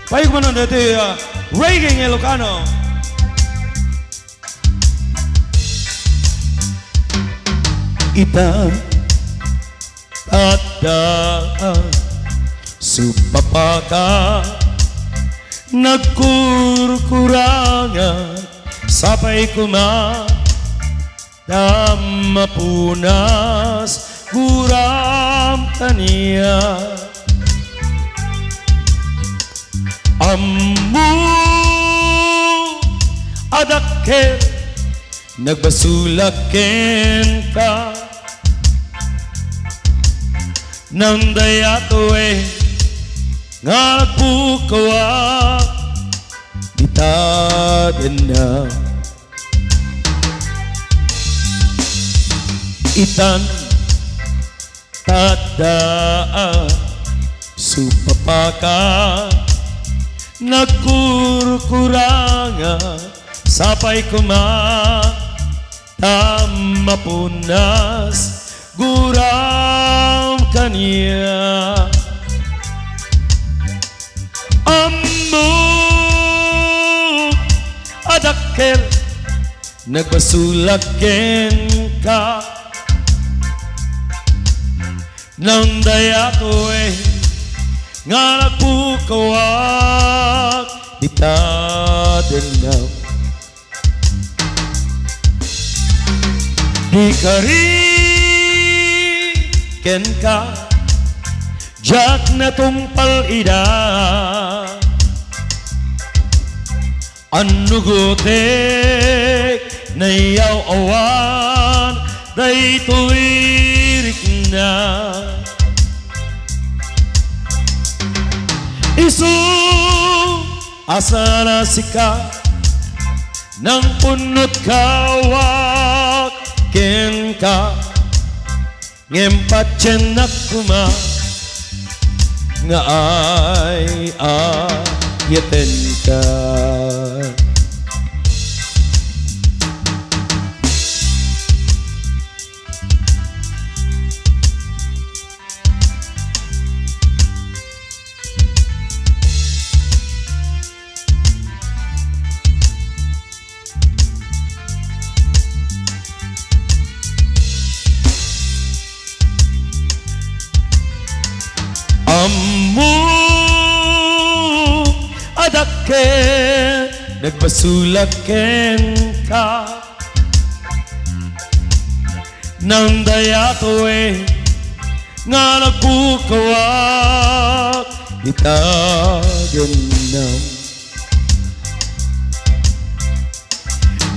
Baik mana dari reggae Ilocano. Ita ada supapaka nagkurkurangan sampai mapunas guram tania ammu adakke nagbasulaken ka nang dayatoy nga bukawa bitaden na itan tada supapaka nagkurkurangan sampai mapunas guram kania ammu adakkel nagbasulaken ka nang dayatoy nga nagpukawak bitaden na di kariken ka jak na tumpal ida anugutek na yaw awan day tuwirik na isu asana sika nang punot kawak ken ka ngempat cenak kuma nga ay ayaten ka ammu adake nagbasulaken ka nang dayatoy nga nagpukawak itagen na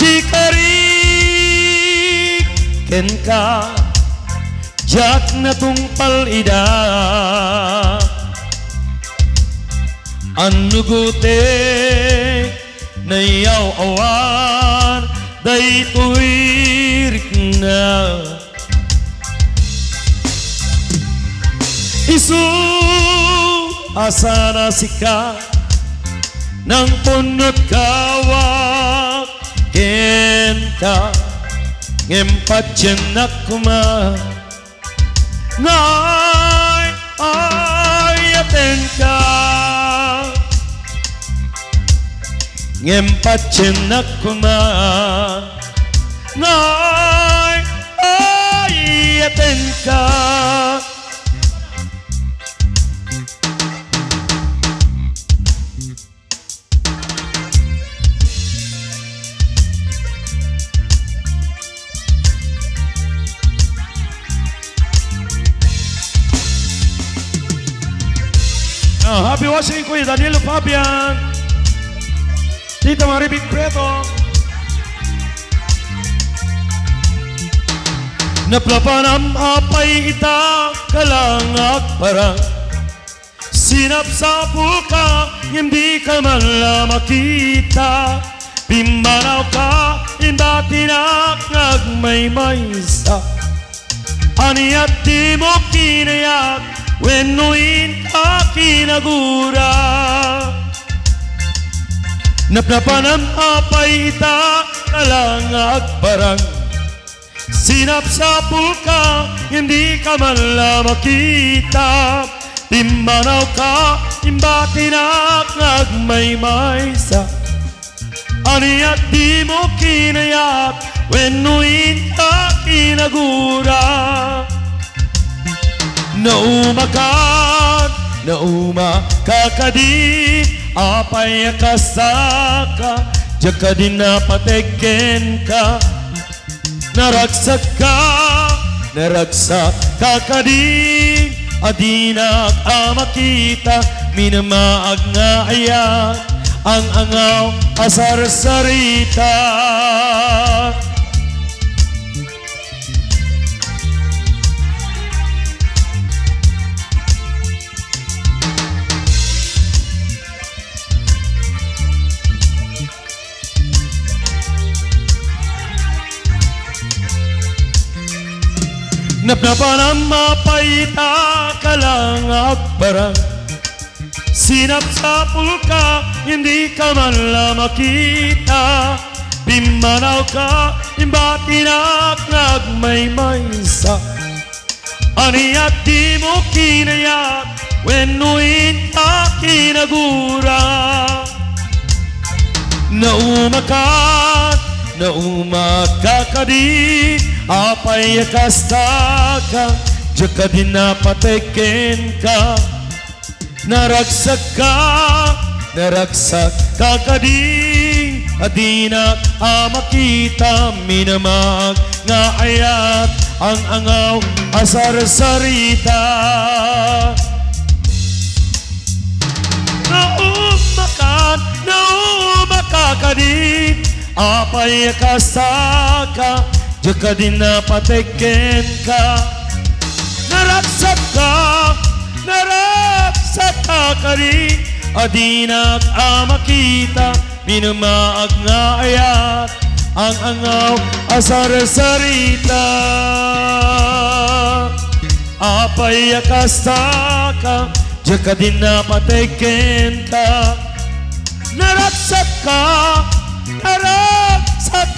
di kariken ka jak na tungpal ida anugute na yaw awan day tuwirik na isu asana sika nang punot kawak ken ka ngempat jenak kuma ngay ayaten ka ngempat jenak kuma ngay ayaten ka happy watching Kuya Danilo Fabian, Tita Maribig Preto. Naplapanam apay ita kalangak parang sinap sa puka hindi ka man la makita bimbanaw ka inda tinaknag may maysa aniyat di mo kinayak wenuin ka kinagura naplapanam apay ita kalangak parang sinap sa puka hindi ka man la makita timbanaw ka imbatinak ngagmaymaysa Aniat di mo kinayat Wenuin ka kinagura Nauma kakadi Apay kasaka Jaka din napateken ka Naragsak kakadi Adinak amakita Minamaag nga ayat Ang angaw asar sarita Napnapan mapayita kalangak barang Sinapsapul ka, hindi ka man lang makita Bimanaw ka, imbatinak ngagmaymaysa Aniat di mo kinayat, wenuin ka kinagura Naumakakadi Apay kastaka Jaka din napateken ka Naragsak kakadi Adinak amakita Minamag nga ayat Ang angaw asar sarita Naumakakadi Apay kastaka Jaka din napateken ka Naragsak kakadi Adinak amakita Minamaag nga ayat Ang angaw asar sarita Apay kastaka Jaka din napateken ka Naragsak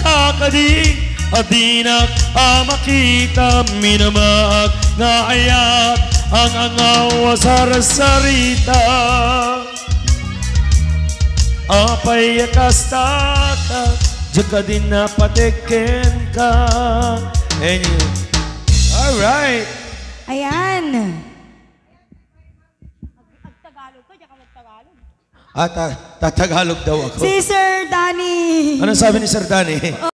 kakadi Adinak amakita Minamaag nga ayat Ang angaw asar sarita Apay kastaka Jaka din napateken ka And you Alright Ayan. Tagalog ka, diyan ka magtagalog. Tatagalog daw ako Si Sir Danny. Anong sabi ni Sir Danny?